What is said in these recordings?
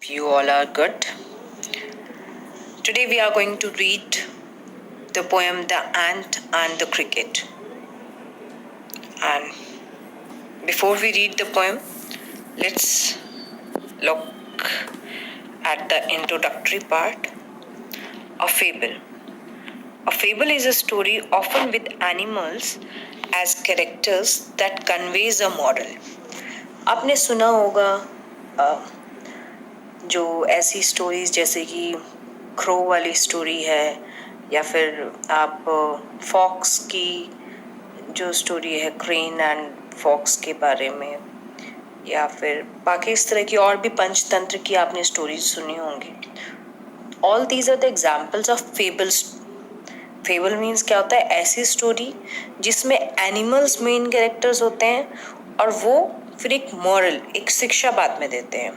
You all are good. Today we are going to read the poem The Ant and the Cricket. And before we read the poem, let's look at the introductory part. A fable. A fable is a story often with animals as characters that conveys a moral. आपने सुना होगा जो ऐसी stories जैसे कि crow वाली story है या फिर आप फॉक्स की जो स्टोरी है क्रेन एंड फॉक्स के बारे में या फिर बाकी इस तरह की और भी पंचतंत्र की आपने स्टोरीज सुनी होंगी. All these are the examples of fables. Fable means क्या होता है? ऐसी स्टोरी जिसमें एनिमल्स मेन कैरेक्टर्स होते हैं और वो फिर एक मॉरल, एक शिक्षा बाद में देते हैं.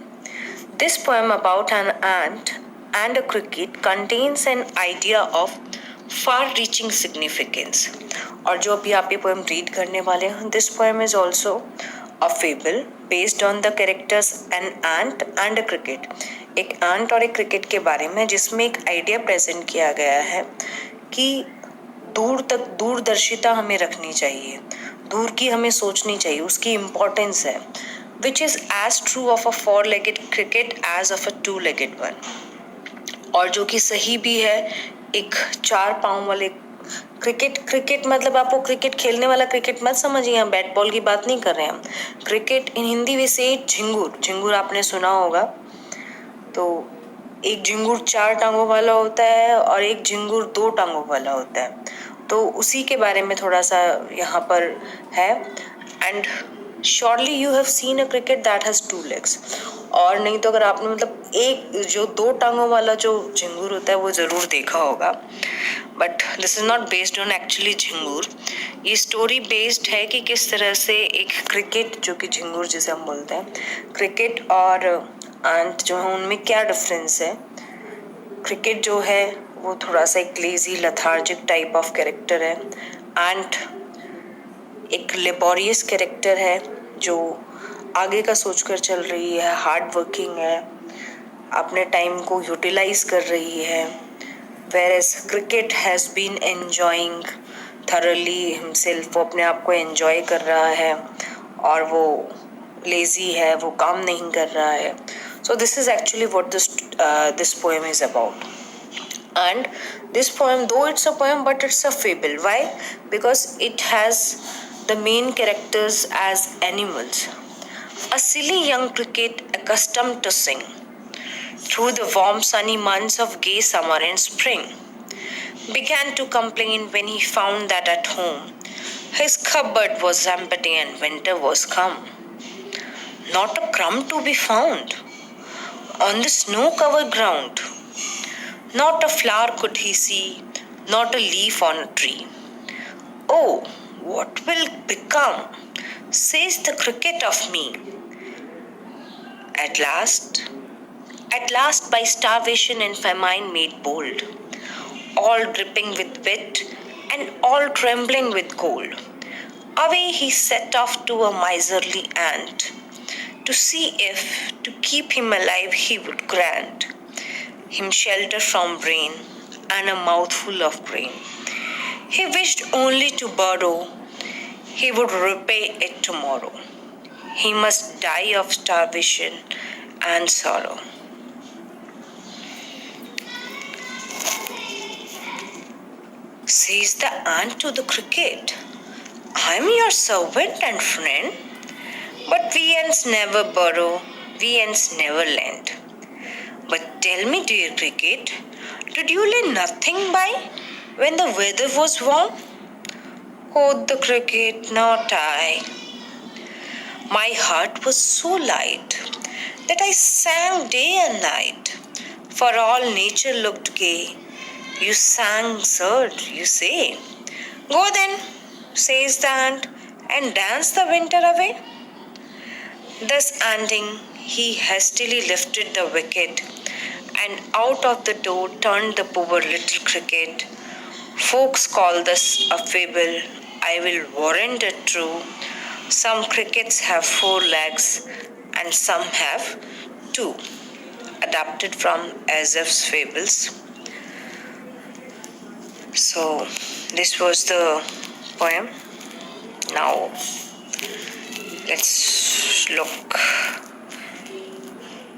This poem about an ant and a cricket contains an idea of far-reaching significance. और जो अभी आप ये poem read करने वाले हैं, this poem is also a fable based on the characters an ant and a cricket. एक ant और एक cricket के बारे में जिसमें एक idea present किया गया है कि दूर तक दूरदर्शिता हमें रखनी चाहिए, दूर की हमें सोचनी चाहिए, उसकी importance है. Which is as true of a four-legged cricket as of a two-legged one. और जो कि सही भी है एक 4 पाँव वाले क्रिकेट मतलब आप वो क्रिकेट खेलने वाला क्रिकेट मत समझिए, हम बैट बॉल की बात नहीं कर रहे हैं. हम क्रिकेट इन हिंदी वे से झिंगुर आपने सुना होगा. तो एक झिंगुर 4 टांगों वाला होता है और एक झिंगुर 2 टांगों वाला होता है. तो उसी के बारे में थोड़ा सा यहाँ पर है. And Surely you have seen a cricket that has 2 legs. और नहीं तो अगर आपने मतलब एक जो 2 टांगों वाला जो झिंगुर होता है वो जरूर देखा होगा. But this is not based on actually झिंगुर. ये स्टोरी बेस्ड है कि किस तरह से एक क्रिकेट जो कि झिंगुर जिसे हम बोलते हैं, क्रिकेट और आंट जो है उनमें क्या डिफरेंस है. क्रिकेट जो है वो थोड़ा सा एक lazy lethargic type of character है. आंट एक लेबोरियस कैरेक्टर है जो आगे का सोचकर चल रही है, हार्ड वर्किंग है, अपने टाइम को यूटिलाइज कर रही है. whereas cricket has been enjoying thoroughly himself, वो अपने आप को एंजॉय कर रहा है और वो लेजी है, वो काम नहीं कर रहा है. so this is actually what this poem is about. And this poem, though it's a poem but it's a fable. Why? Because it has the main characters as animals. A silly young cricket accustomed to sing through the warm sunny months of gay summer and spring began to complain when he found that at home his cupboard was empty and winter was come. Not a crumb to be found on the snow-covered ground. Not a flower could he see, not a leaf on a tree. Oh, what will become, says the cricket, of me? At last by starvation and famine made bold, all dripping with wet and all trembling with cold, away he set off to a miserly ant, to see if, to keep him alive, he would grant him shelter from rain and a mouthful of grain. He wished only to borrow, he would repay it tomorrow. He must die of starvation and sorrow. Says the ant to the cricket, I am your servant and friend, but we ants never borrow, we ants never lend. But tell me, dear cricket, did you lay nothing by when the weather was warm? Quoth the cricket, not I. My heart was so light that I sang day and night, for all nature looked gay. You sang, sir, you say. Go then, says the ant, and dance the winter away. Thus anting, he hastily lifted the wicket, and out of the door turned the poor little cricket. Folks call this a fable, I will warrant it true. Some crickets have 4 legs and some have 2. A adapted from Aesop's fables. So this was the poem. Now let's look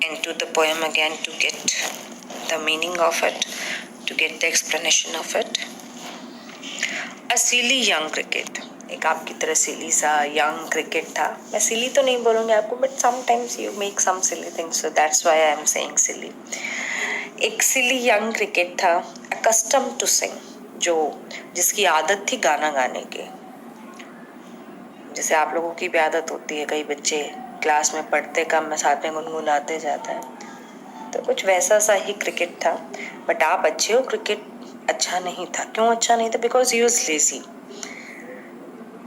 into the poem again to get the meaning of it, to get the explanation of it. A silly young cricket. एक आपकी तरह सिली सा young cricket था. मैं सिली तो नहीं बोलूँगी आपको, but sometimes you make some silly things, so that's why I am saying silly. एक सिली यंग क्रिकेट था, accustomed टू सिंग, जिसकी आदत थी गाना गाने की. जैसे आप लोगों की भी आदत होती है, कई बच्चे क्लास में पढ़ते कम में साथ में गुनगुनाते जाता है, तो कुछ वैसा सा ही क्रिकेट था. बट आप अच्छे हो, क्रिकेट अच्छा नहीं था. क्यों अच्छा नहीं था? Because he was lazy.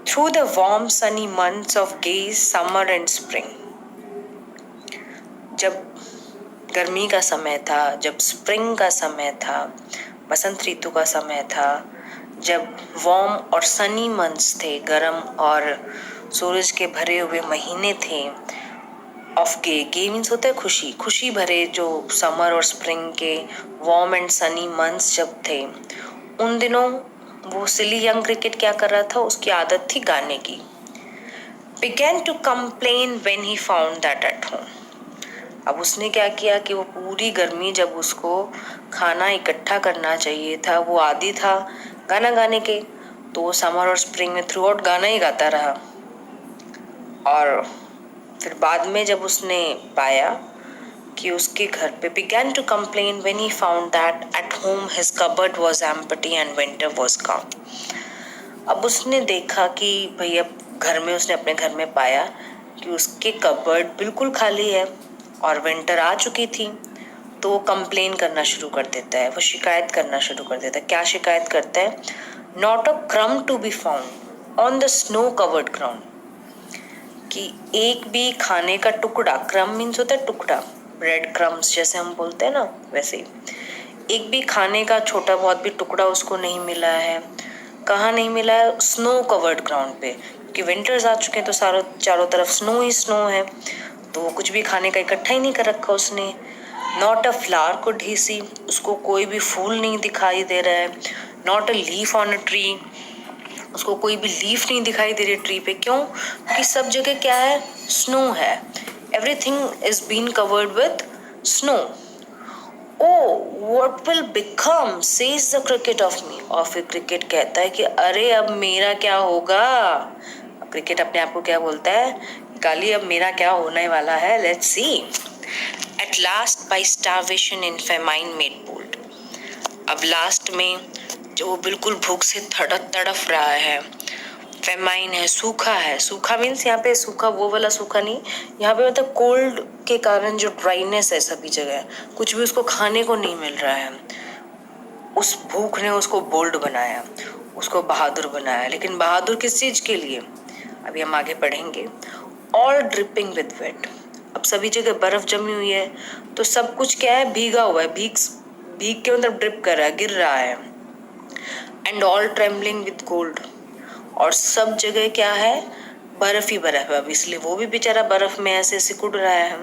Through the warm sunny months of gay summer and spring, जब गर्मी का समय था, जब स्प्रिंग का समय था, बसंत ऋतु का समय था, जब वार्म और सनी मंथ्स थे, गर्म और सूरज के भरे हुए महीने थे, ऑफ गे मीन्स होता है खुशी, खुशी भरे जो समर और स्प्रिंग के वार्म एंड सनी मंथ्स जब थे, उन दिनों वो सिली यंग क्रिकेट क्या कर रहा था? उसकी आदत थी गाने की. Began to complain when he found that at home. अब उसने क्या किया कि वो पूरी गर्मी जब उसको खाना इकट्ठा करना चाहिए था, वो आदी था गाना गाने के, तो वो समर और स्प्रिंग में थ्रू आउट गाना ही गाता रहा. और फिर बाद में जब उसने पाया कि उसके घर पे began to complain when he found that at home his cupboard was empty and winter was come. अब उसने देखा कि भाई अब घर में, उसने अपने घर में पाया कि उसके कबर्ड बिल्कुल खाली है और विंटर आ चुकी थी, तो वो कंप्लेन करना शुरू कर देता है, वो शिकायत करना शुरू कर देता है. क्या शिकायत करता है? Not a crumb to be found on the snow covered ground. कि एक भी खाने का टुकड़ा, क्रम मीन्स होता है टुकड़ा, ब्रेड क्रम्स जैसे हम बोलते हैं ना, वैसे ही एक भी खाने का छोटा बहुत भी टुकड़ा उसको नहीं मिला है. कहाँ नहीं मिला है? स्नो कवर्ड ग्राउंड पे, क्योंकि विंटर्स आ चुके हैं तो चारों तरफ स्नो ही स्नो है, तो वो कुछ भी खाने का इकट्ठा ही नहीं कर रखा उसने. Not a flower could he see, उसको कोई भी फूल नहीं दिखाई दे रहा है. Not a leaf on a tree, उसको कोई भी लीफ नहीं दिखाई दे रही ट्री पे. क्यों? क्योंकि सब जगह क्या है? स्नो है. Everything is been covered with snow. Oh, what will become, says the cricket of me. और फिर क्रिकेट कहता है कि अरे अब मेरा क्या होगा. अब क्रिकेट अपने आप को क्या बोलता है? काली अब मेरा क्या होने वाला है. Let's see. At last by starvation and famine made bold. अब लास्ट में जो वो बिल्कुल भूख से तड़फ रहा है, फेमाइन है, सूखा है. सूखा मीन्स यहाँ पे सूखा वो वाला सूखा नहीं, यहाँ पे मतलब कोल्ड के कारण जो ड्राइनेस है सभी जगह, कुछ भी उसको खाने को नहीं मिल रहा है. उस भूख ने उसको बोल्ड बनाया, उसको बहादुर बनाया. लेकिन बहादुर किस चीज के लिए? अभी हम आगे पढ़ेंगे. All dripping with weight. अब सभी जगह बर्फ जमी हुई है, तो सब कुछ क्या है? भीगा हुआ है. भीग के मतलब ड्रिप कर रहा है, गिर रहा है. And all trembling with cold. और सब जगह क्या है? बर्फ ही बर्फ है. अब इसलिए वो भी बेचारा बर्फ में ऐसे सिकुड़ रहा है.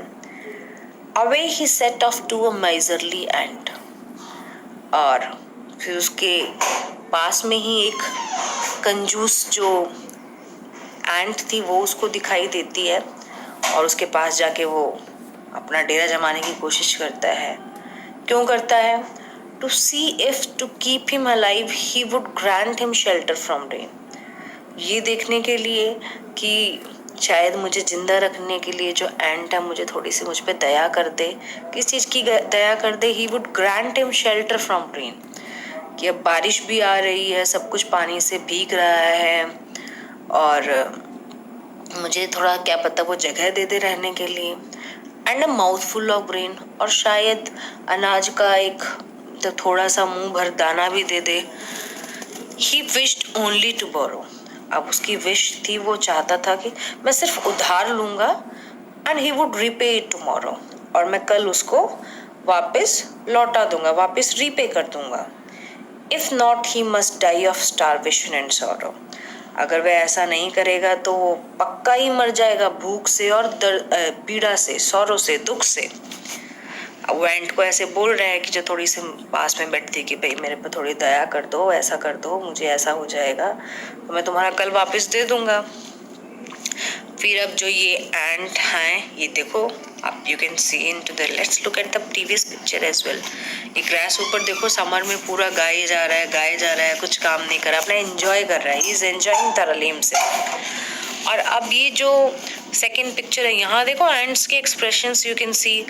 Away he set off to a miserly ant. और फिर उसके पास में ही एक कंजूस जो एंट थी वो उसको दिखाई देती है, और उसके पास जाके वो अपना डेरा जमाने की कोशिश करता है. क्यों करता है? To see if to keep him alive he would grant him shelter from rain. ये देखने के लिए कि शायद मुझे जिंदा रखने के लिए जो एंट है मुझे थोड़ी सी मुझ पे दया कर दे. किस चीज़ की दया कर दे? He would grant him shelter from rain. कि अब बारिश भी आ रही है, सब कुछ पानी से भीग रहा है, और मुझे थोड़ा क्या पता वो जगह दे दे रहने के लिए. And a mouthful of grain. और शायद अनाज का एक तो थोड़ा सा मुंह भर दाना भी दे दे. He wished only to borrow. अब उसकी विश थी, वो चाहता था कि मैं सिर्फ उधार लूंगा, and he would repay it tomorrow. और मैं कल उसको वापस लौटा दूंगा, वापस रीपे कर दूंगा. If not he must die of starvation and sorrow. अगर वह ऐसा नहीं करेगा तो वो पक्का ही मर जाएगा भूख से और पीड़ा से, सौरों से, दुख से. वो एंट को ऐसे बोल रहे हैं कि जो थोड़ी सी पास में बैठती कि भाई मेरे पे थोड़ी दया कर दो, ऐसा कर दो, मुझे ऐसा हो जाएगा तो मैं तुम्हारा कल वापस दे दूंगा। फिर अब जो ये एंट हैं, ये देखो आप, you can see into the, let's look at the previous picture as well. ये ग्रास ऊपर देखो समर में पूरा गाए जा रहा है, गाए जा रहा है, कुछ काम नहीं कर रहा, अपना एंजॉय कर रहा है, इज एंजॉइंग थारलीम से। और अब ये जो सेकंड पिक्चर है, यहाँ देखो एंट्स के एक्सप्रेशंस यू कैन सी,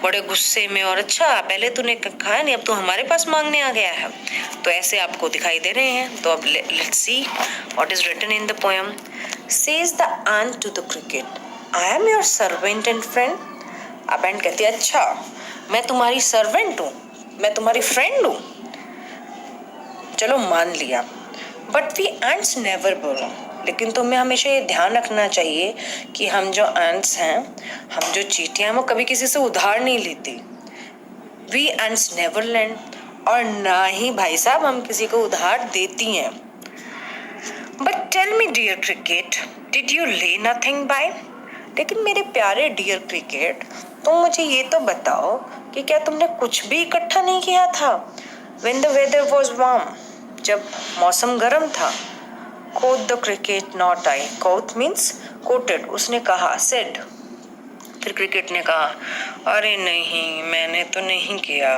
बड़े गुस्से में, और अच्छा पहले तूने खाया नहीं, अब तू हमारे पास मांगने आ गया है, तो ऐसे आपको दिखाई दे रहे हैं। तो अब let's see what is written in the poem. Says the ant to the cricket, I am your servant and friend. अब एंट कहती है अच्छा मैं तुम्हारी सर्वेंट हूँ, मैं तुम्हारी फ्रेंड हूँ, चलो मान लिया। बट वी एंट्स नेवर बोलो, लेकिन तुम्हें हमेशा ये ध्यान रखना चाहिए कि हम जो एंट्स हैं, हम जो चींटियां हैं, वो कभी किसी से उधार नहीं लेती। वी एंट्स नेवर लैंड, और ना ही भाई साहब हम किसी को उधार देती हैं। But tell me dear cricket, did you lay nothing by. लेकिन मेरे प्यारे डियर क्रिकेट, तुम मुझे ये तो बताओ कि क्या तुमने कुछ भी इकट्ठा नहीं किया था। When the weather was warm, जब मौसम गर्म था। Quoth the cricket, not I. Quoth means quoted, उसने कहा, said। फिर क्रिकेट ने कहा, अरे नहीं मैंने तो नहीं किया।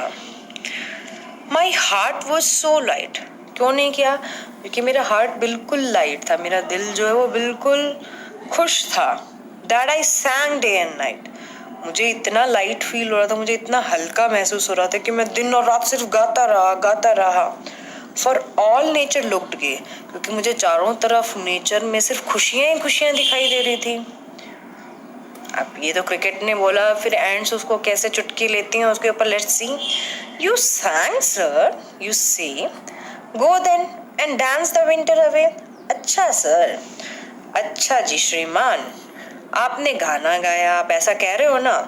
My heart was so light, क्यों नहीं किया, क्योंकि मेरा हार्ट बिल्कुल लाइट था, मेरा दिल जो है वो बिल्कुल खुश था। That I sang day and night, मुझे इतना लाइट फील हो रहा था, मुझे इतना हल्का महसूस हो रहा था कि मैं दिन और रात सिर्फ गाता रहा। फॉर ऑल नेचर लुक्ड गे, क्योंकि मुझे चारों तरफ नेचर में सिर्फ खुशियां ही खुशियां दिखाई दे रही थी। अब ये तो क्रिकेट ने बोला, फिर एंड्स उसको कैसे चुटकी लेती हैं उसके ऊपर, let's see. You sang sir, you say, go then and dance the winter away. अच्छा सर, अच्छा जी श्रीमान, आपने गाना गाया, आप ऐसा कह रहे हो ना,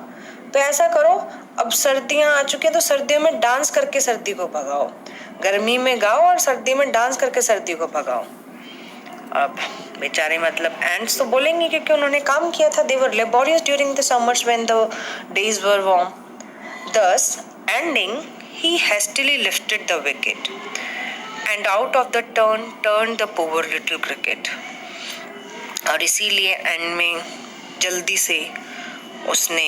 तो ऐसा करो, अब सर्दियां आ चुकी हैं तो सर्दियों में डांस करके सर्दी को भगाओ, गर्मी में गाओ और सर्दी में डांस करके सर्दी को भगाओ। अब बेचारे मतलब एंड्स तो बोलेंगे क्योंकि उन्होंने काम किया था, they were laborious during the summers when the days were warm. Thus ending, he hastily lifted the wicket and out of the turn turned the poor little cricket। और इसीलिए एंड में जल्दी से उसने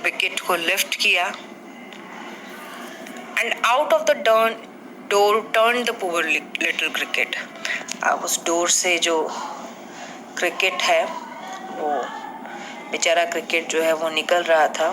विकेट को लिफ्ट किया, and out of the door turn the poor little cricket. अब उस डोर से जो क्रिकेट है, वो बेचारा क्रिकेट जो है वो निकल रहा था।